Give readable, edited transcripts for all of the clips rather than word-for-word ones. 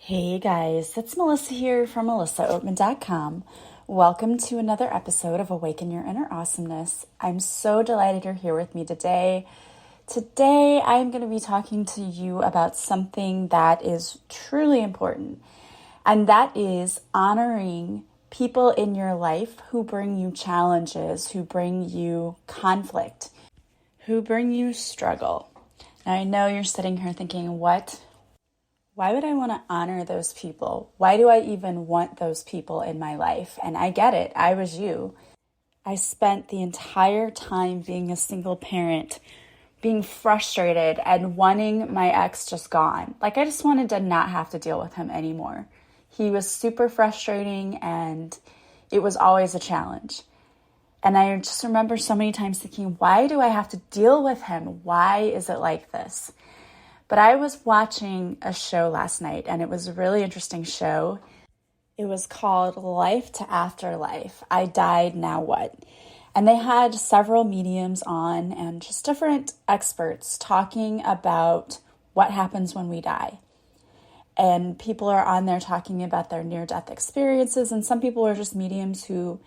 Hey guys, it's Melissa here from melissaoatman.com. Welcome to another episode of Awaken Your Inner Awesomeness. I'm so delighted you're here with me today. Today, I'm going to be talking to you about something that is truly important, and that is honoring people in your life who bring you challenges, who bring you conflict, who bring you struggle. Now, I know you're sitting here thinking, what? Why would I want to honor those people? Why do I even want those people in my life? And I get it. I was you. I spent the entire time being a single parent, being frustrated and wanting my ex just gone. Like, I just wanted to not have to deal with him anymore. He was super frustrating and it was always a challenge. And I just remember so many times thinking, why do I have to deal with him? Why is it like this? But I was watching a show last night, and it was a really interesting show. It was called Life to Afterlife. I Died, Now What? And they had several mediums on and just different experts talking about what happens when we die. And people are on there talking about their near-death experiences, and some people are just mediums who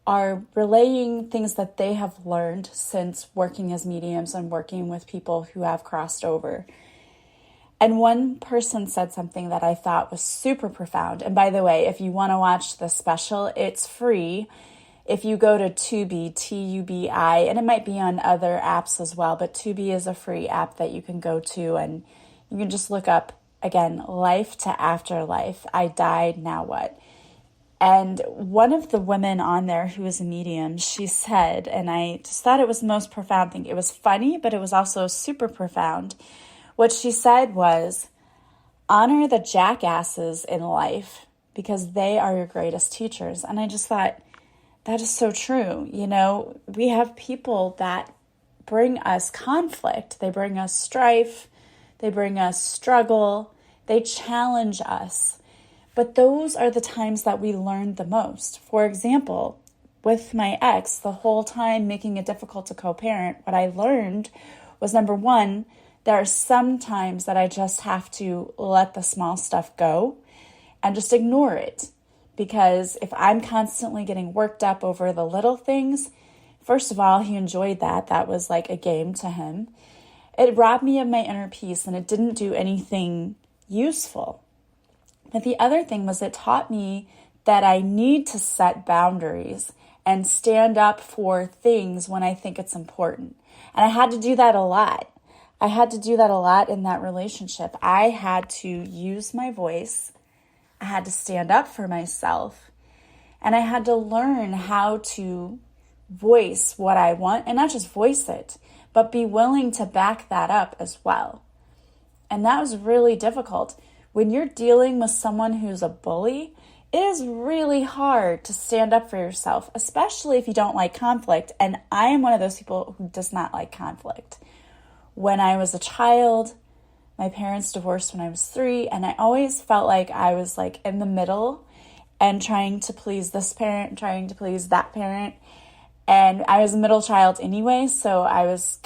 are relaying things that they have learned since working as mediums and working with people who have crossed over. And one person said something that I thought was super profound. And by the way, if you want to watch the special, it's free. If you go to Tubi, T-U-B-I, and it might be on other apps as well, but Tubi is a free app that you can go to and you can just look up, again, Life to Afterlife. I Died, Now What? And one of the women on there who was a medium, she said, and I just thought it was the most profound thing. It was funny, but it was also super profound. What she said was, honor the jackasses in life because they are your greatest teachers. And I just thought, that is so true. You know, we have people that bring us conflict. They bring us strife. They bring us struggle. They challenge us. But those are the times that we learn the most. For example, with my ex, the whole time making it difficult to co-parent, what I learned was, number one, there are some times that I just have to let the small stuff go and just ignore it. Because if I'm constantly getting worked up over the little things, first of all, he enjoyed that. That was like a game to him. It robbed me of my inner peace and it didn't do anything useful. But the other thing was it taught me that I need to set boundaries and stand up for things when I think it's important. And I had to do that a lot. I had to do that a lot in that relationship. I had to use my voice. I had to stand up for myself. And I had to learn how to voice what I want, and not just voice it, but be willing to back that up as well. And that was really difficult. When you're dealing with someone who's a bully, it is really hard to stand up for yourself, especially if you don't like conflict. And I am one of those people who does not like conflict. When I was a child, my parents divorced when I was 3, and I always felt like I was like in the middle and trying to please this parent, trying to please that parent. And I was a middle child anyway, so I was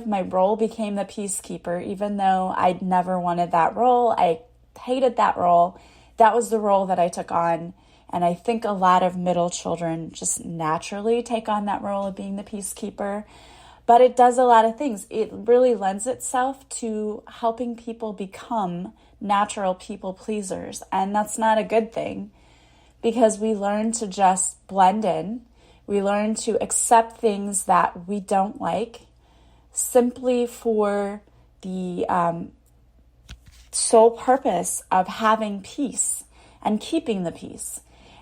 my role became the peacekeeper, even though I never wanted that role. I hated that role. That was the role that I took on. And I think a lot of middle children just naturally take on that role of being the peacekeeper. But it does a lot of things. It really lends itself to helping people become natural people pleasers. And that's not a good thing because we learn to just blend in. We learn to accept things that we don't like simply for the sole purpose of having peace and keeping the peace.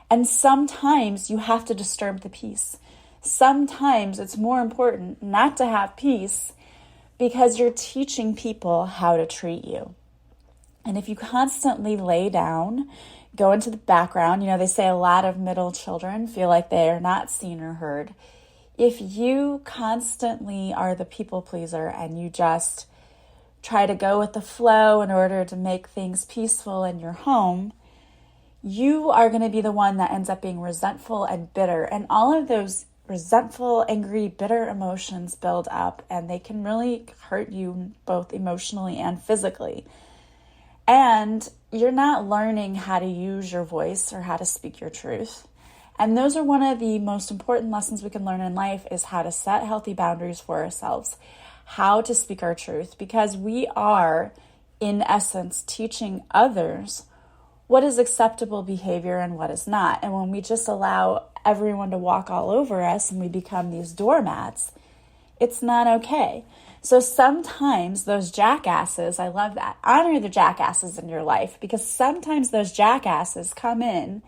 And sometimes you have to disturb the peace. Sometimes it's more important not to have peace because you're teaching people how to treat you. And if you constantly lay down, go into the background, they say a lot of middle children feel like they are not seen or heard. If you constantly are the people pleaser and you just try to go with the flow in order to make things peaceful in your home, you are going to be the one that ends up being resentful and bitter. And all of those resentful, angry, bitter emotions build up and they can really hurt you both emotionally and physically. And you're not learning how to use your voice or how to speak your truth. And those are one of the most important lessons we can learn in life, is how to set healthy boundaries for ourselves, how to speak our truth, because we are, in essence, teaching others what is acceptable behavior and what is not. And when we just allow everyone to walk all over us and we become these doormats, it's not okay. So sometimes those jackasses, I love that, honor the jackasses in your life, because sometimes those jackasses come in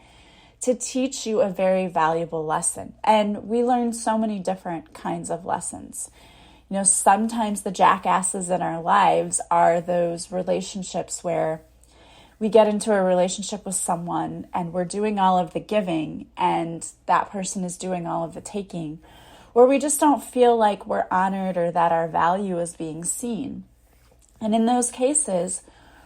to teach you a very valuable lesson. And we learn so many different kinds of lessons. You know, sometimes the jackasses in our lives are those relationships where we get into a relationship with someone and we're doing all of the giving and that person is doing all of the taking, where we just don't feel like we're honored or that our value is being seen. And in those cases,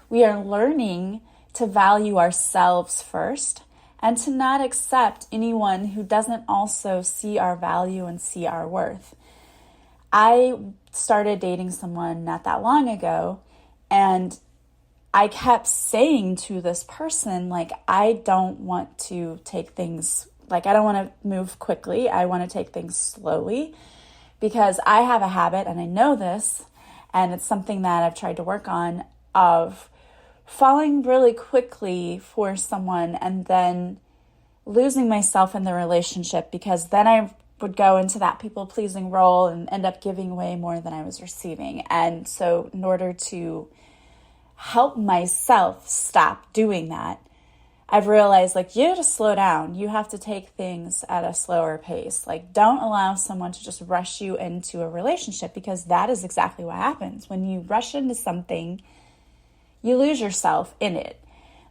we are learning to value ourselves first and to not accept anyone who doesn't also see our value and see our worth. I started dating someone not that long ago, and I kept saying to this person, like, I don't want to take things, like, I don't want to move quickly. I want to take things slowly, because I have a habit, and I know this, and it's something that I've tried to work on, of falling really quickly for someone and then losing myself in the relationship, because then I would go into that people-pleasing role and end up giving away more than I was receiving. And so in order to help myself stop doing that, I've realized, like, you have to slow down. You have to take things at a slower pace. Like, don't allow someone to just rush you into a relationship, because that is exactly what happens. When you rush into something, you lose yourself in it.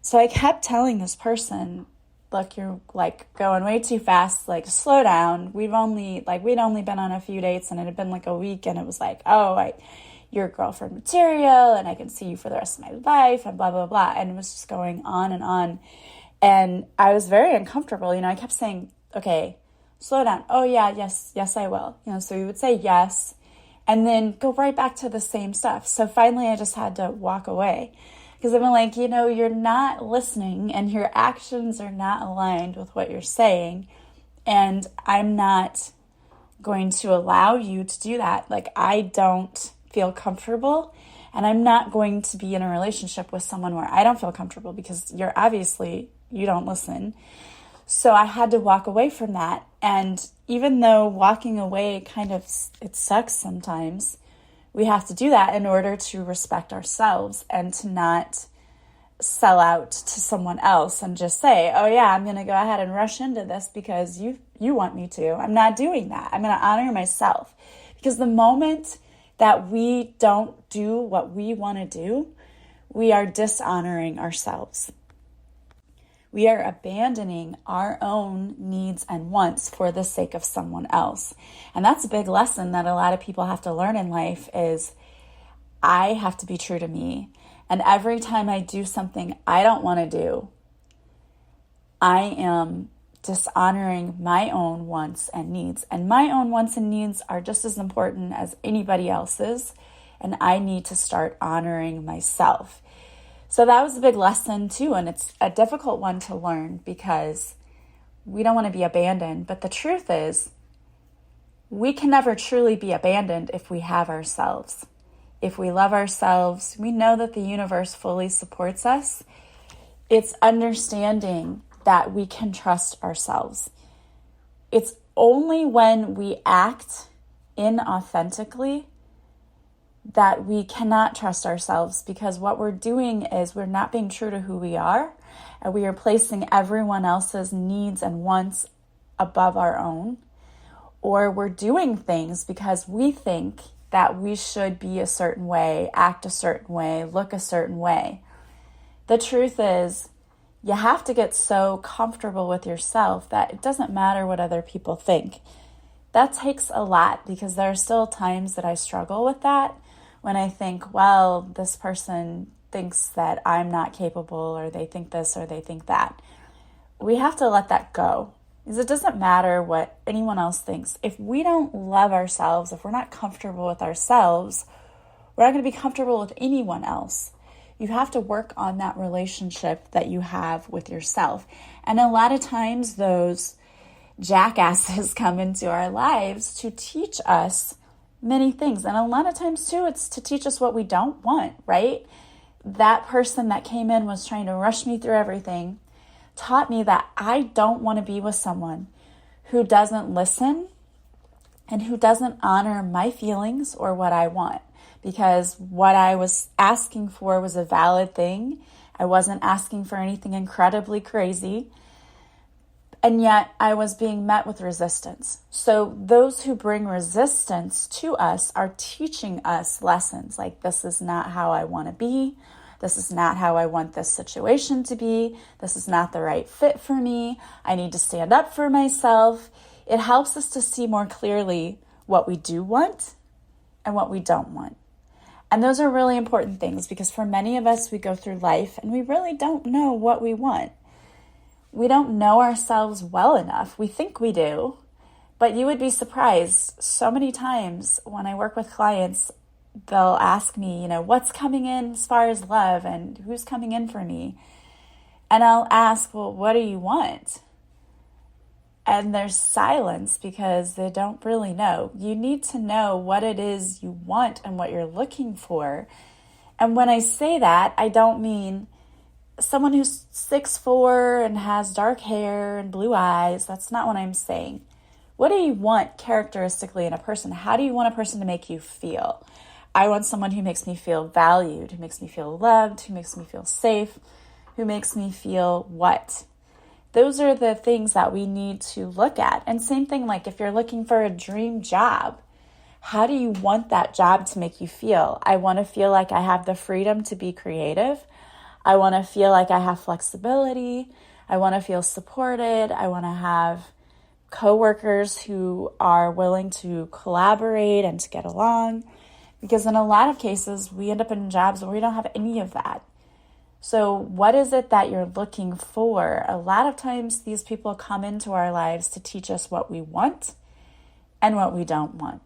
So I kept telling this person, look, you're like going way too fast, like, slow down. We'd only been on a few dates, and it had been like a week, and it was like, you're girlfriend material, and I can see you for the rest of my life, and blah, blah, blah. And it was just going on and on. And I was very uncomfortable. You know, I kept saying, okay, slow down. Oh yeah, yes, I will. You know, so he would say yes, and then go right back to the same stuff. So finally I just had to walk away, because I'm like, you know, you're not listening and your actions are not aligned with what you're saying. And I'm not going to allow you to do that. Like, I don't feel comfortable, and I'm not going to be in a relationship with someone where I don't feel comfortable, because you don't listen. So I had to walk away from that. And even though walking away it sucks sometimes, we have to do that in order to respect ourselves and to not sell out to someone else and just say, oh yeah, I'm going to go ahead and rush into this because you want me to. I'm not doing that. I'm going to honor myself, because the moment that we don't do what we want to do, we are dishonoring ourselves. We are abandoning our own needs and wants for the sake of someone else. And that's a big lesson that a lot of people have to learn in life, is I have to be true to me. And every time I do something I don't want to do, I am dishonoring my own wants and needs. And my own wants and needs are just as important as anybody else's. And I need to start honoring myself. So that was a big lesson too. And it's a difficult one to learn, because we don't want to be abandoned. But the truth is, we can never truly be abandoned if we have ourselves. If we love ourselves, we know that the universe fully supports us. It's understanding that we can trust ourselves. It's only when we act inauthentically that we cannot trust ourselves, because what we're doing is we're not being true to who we are, and we are placing everyone else's needs and wants above our own, or we're doing things because we think that we should be a certain way, act a certain way, look a certain way. The truth is, you have to get so comfortable with yourself that it doesn't matter what other people think. That takes a lot, because there are still times that I struggle with that, when I think, well, this person thinks that I'm not capable, or they think this or they think that. We have to let that go, because it doesn't matter what anyone else thinks. If we don't love ourselves, if we're not comfortable with ourselves, we're not going to be comfortable with anyone else. You have to work on that relationship that you have with yourself. And a lot of times those jackasses come into our lives to teach us many things. And a lot of times too, it's to teach us what we don't want, right? That person that came in was trying to rush me through everything, taught me that I don't want to be with someone who doesn't listen and who doesn't honor my feelings or what I want. Because what I was asking for was a valid thing. I wasn't asking for anything incredibly crazy. And yet I was being met with resistance. So those who bring resistance to us are teaching us lessons like, this is not how I want to be. This is not how I want this situation to be. This is not the right fit for me. I need to stand up for myself. It helps us to see more clearly what we do want and what we don't want. And those are really important things because for many of us, we go through life and we really don't know what we want. We don't know ourselves well enough. We think we do, but you would be surprised. So many times when I work with clients, they'll ask me, what's coming in as far as love and who's coming in for me? And I'll ask, well, what do you want? And there's silence because they don't really know. You need to know what it is you want and what you're looking for. And when I say that, I don't mean someone who's 6'4" and has dark hair and blue eyes. That's not what I'm saying. What do you want characteristically in a person? How do you want a person to make you feel? I want someone who makes me feel valued, who makes me feel loved, who makes me feel safe, who makes me feel what? Those are the things that we need to look at. And same thing, like if you're looking for a dream job, how do you want that job to make you feel? I want to feel like I have the freedom to be creative. I want to feel like I have flexibility. I want to feel supported. I want to have coworkers who are willing to collaborate and to get along. Because in a lot of cases, we end up in jobs where we don't have any of that. So what is it that you're looking for? A lot of times these people come into our lives to teach us what we want and what we don't want.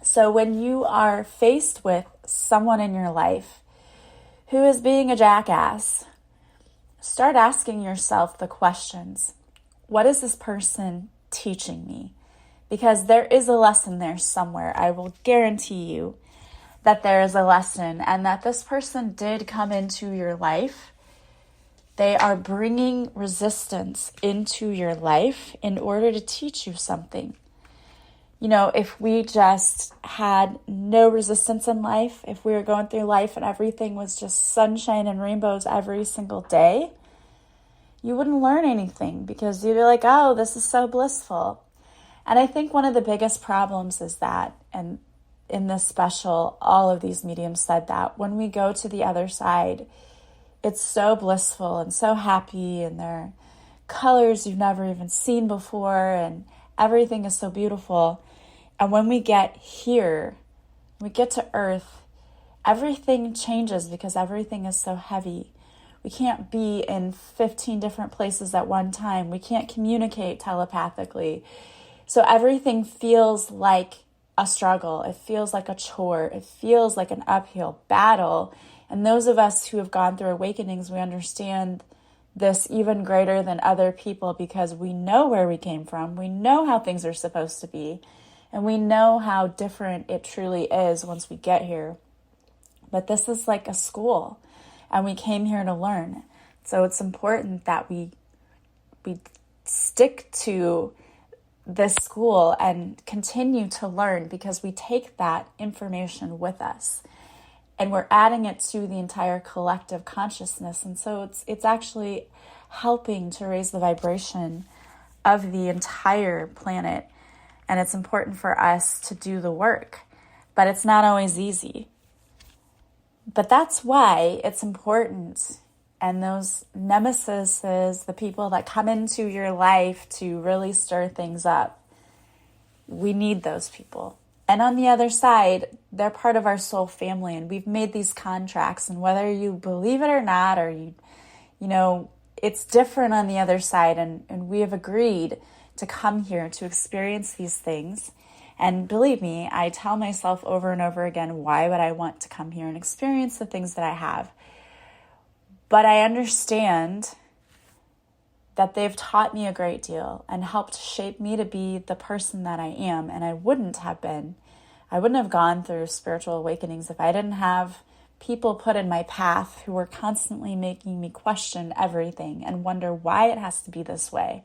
So when you are faced with someone in your life who is being a jackass, start asking yourself the questions. What is this person teaching me? Because there is a lesson there somewhere. I will guarantee you that there is a lesson and that this person did come into your life. They are bringing resistance into your life in order to teach you something. If we just had no resistance in life, if we were going through life and everything was just sunshine and rainbows every single day, you wouldn't learn anything because you'd be like, oh, this is so blissful. And I think one of the biggest problems is that, and in this special, all of these mediums said that when we go to the other side, it's so blissful and so happy, and there are colors you've never even seen before, and everything is so beautiful. And when we get here, we get to Earth, everything changes because everything is so heavy. We can't be in 15 different places at one time. We can't communicate telepathically. So everything feels like a struggle. It feels like a chore. It feels like an uphill battle. And those of us who have gone through awakenings, we understand this even greater than other people because we know where we came from. We know how things are supposed to be. And we know how different it truly is once we get here. But this is like a school, and we came here to learn. So it's important that we stick to this school and continue to learn because we take that information with us and we're adding it to the entire collective consciousness. And so it's actually helping to raise the vibration of the entire planet. And it's important for us to do the work, but it's not always easy. But that's why it's important. And those nemesises, the people that come into your life to really stir things up, we need those people. And on the other side, they're part of our soul family, and we've made these contracts. And whether you believe it or not, or you it's different on the other side. And we have agreed to come here to experience these things. And believe me, I tell myself over and over again, why would I want to come here and experience the things that I have? But I understand that they've taught me a great deal and helped shape me to be the person that I am. And I wouldn't have gone through spiritual awakenings if I didn't have people put in my path who were constantly making me question everything and wonder why it has to be this way.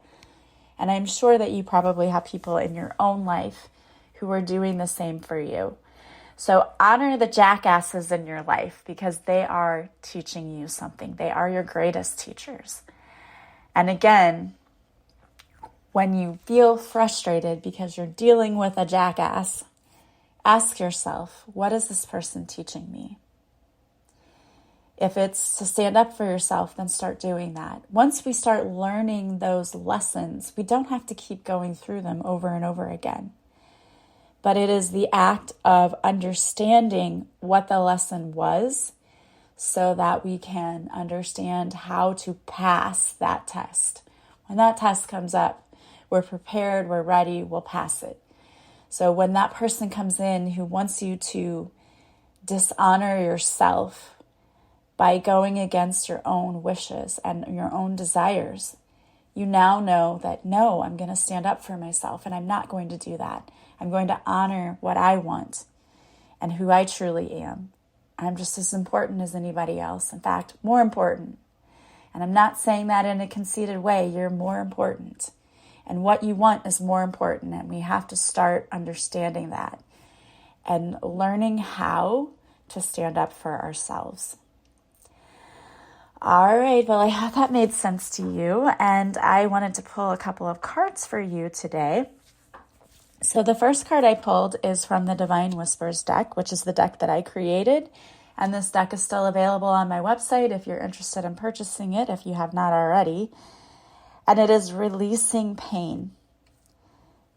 And I'm sure that you probably have people in your own life who are doing the same for you. So honor the jackasses in your life because they are teaching you something. They are your greatest teachers. And again, when you feel frustrated because you're dealing with a jackass, ask yourself, what is this person teaching me? If it's to stand up for yourself, then start doing that. Once we start learning those lessons, we don't have to keep going through them over and over again. But it is the act of understanding what the lesson was so that we can understand how to pass that test. When that test comes up, we're prepared, we're ready, we'll pass it. So when that person comes in who wants you to dishonor yourself by going against your own wishes and your own desires, you now know that, no, I'm going to stand up for myself and I'm not going to do that. I'm going to honor what I want and who I truly am. I'm just as important as anybody else. In fact, more important. And I'm not saying that in a conceited way. You're more important. And what you want is more important. And we have to start understanding that and learning how to stand up for ourselves. All right, well, I hope that made sense to you. And I wanted to pull a couple of cards for you today. So the first card I pulled is from the Divine Whispers deck, which is the deck that I created. And this deck is still available on my website if you're interested in purchasing it, if you have not already. And it is releasing pain.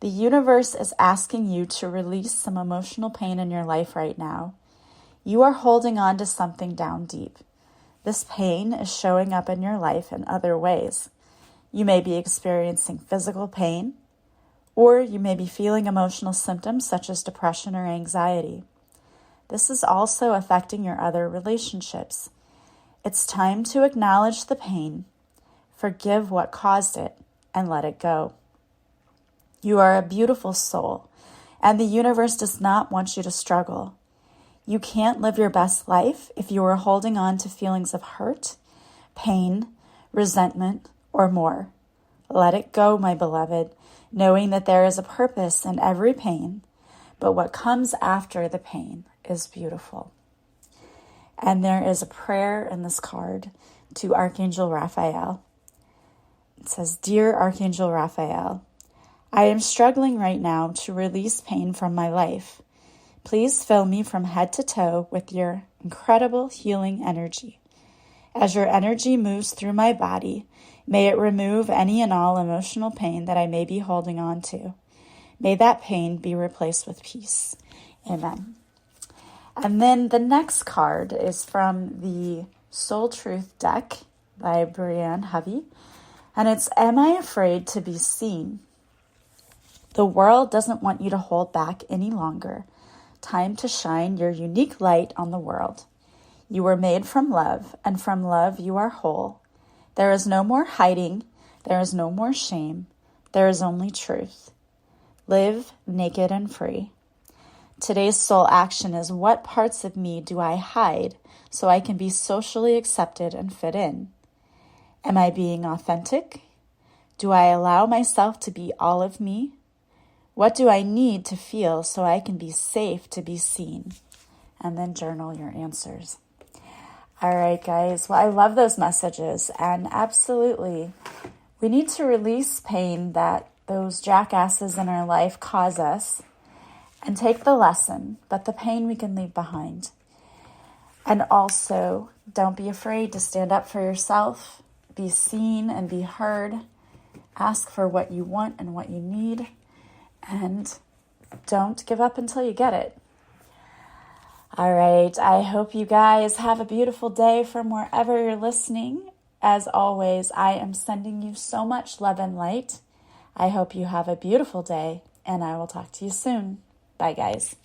The universe is asking you to release some emotional pain in your life right now. You are holding on to something down deep. This pain is showing up in your life in other ways. You may be experiencing physical pain, or you may be feeling emotional symptoms such as depression or anxiety. This is also affecting your other relationships. It's time to acknowledge the pain, forgive what caused it, and let it go. You are a beautiful soul, and the universe does not want you to struggle. You can't live your best life if you are holding on to feelings of hurt, pain, resentment, or more. Let it go, my beloved, knowing that there is a purpose in every pain, but what comes after the pain is beautiful. And there is a prayer in this card to Archangel Raphael. It says, "Dear Archangel Raphael, I am struggling right now to release pain from my life. Please fill me from head to toe with your incredible healing energy. As your energy moves through my body, may it remove any and all emotional pain that I may be holding on to. May that pain be replaced with peace. Amen." And then the next card is from the Soul Truth deck by Brianne Hovey. And it's, "Am I afraid to be seen? The world doesn't want you to hold back any longer. Time to shine your unique light on the world. You were made from love, and from love you are whole. There is no more hiding. There is no more shame. There is only truth. Live naked and free. Today's soul action is, what parts of me do I hide so I can be socially accepted and fit in? Am I being authentic? Do I allow myself to be all of me? What do I need to feel so I can be safe to be seen?" And then journal your answers. All right, guys. Well, I love those messages. And absolutely, we need to release pain that those jackasses in our life cause us and take the lesson, but the pain we can leave behind. And also, don't be afraid to stand up for yourself, be seen and be heard, ask for what you want and what you need, and don't give up until you get it. All right, I hope you guys have a beautiful day from wherever you're listening. As always, I am sending you so much love and light. I hope you have a beautiful day, and I will talk to you soon. Bye, guys.